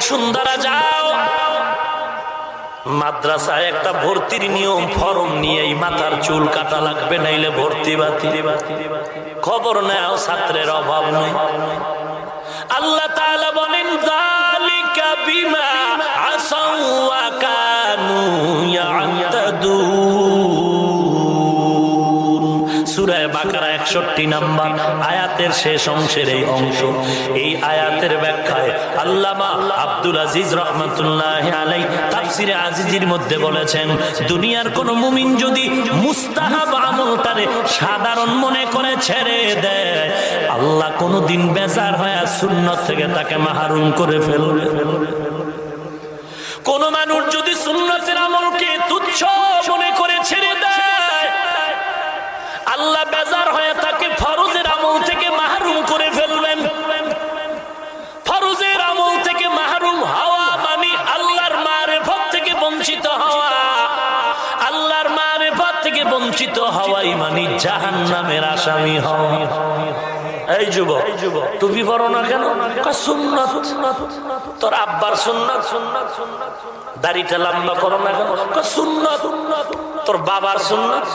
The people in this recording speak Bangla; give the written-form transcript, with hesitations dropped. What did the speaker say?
বসুন্ধরা যাও, মাদ্রাসায় একটা ভর্তির নিয়ম, ফরম নিয়েই মাথার চুল কাটা লাগবে, নাইলে ভর্তি বাতিল। খবর নেও, ছাত্রের অভাব নেই। আল্লাহ তাআলা বলেন যালিকা বিমা আসাউ ওয়া কানু ইয়াতাদুন। সূরা বাকারা 61 নম্বর আয়াতের শেষ অংশের এই অংশ। এই আয়াতের ব্যাখ্যায় আল্লামা আব্দুল আজিজ রাহমাতুল্লাহি আলাইহি তাফসিরে আজিজির মধ্যে বলেছেন, দুনিয়ার কোন মুমিন যদি মুস্তাহাব আমলটারে সাধারণ মনে করে ছেড়ে দেয়, আল্লাহ কোনদিন বেজার হয়ে সুন্নাত থেকে তাকে মাহরুম করে ফেলবে। কোন মানুষ যদি সুন্নাতের আমলকে তুচ্ছ মনে করে ছেড়ে দেয়, আল্লাহ বেজার হয়ে তাকে ফরজের আমল থেকে মাহরুম করে ফেলবেন। ফরজের আমল থেকে মাহরুম হওয়া মানে আল্লাহর মারিফত থেকে বঞ্চিত হওয়া। আল্লাহর মারিফত থেকে বঞ্চিত হওয়াই মানে জাহান্নামের আসামি হওয়া। এই যুবক, টুপি পরো না কেন? সুন্নাত। তোর আব্বার সুন্নাত। দাড়িটা লম্বা করো না কেন? সুন্নাত। তোর বাবার সুন্নাত।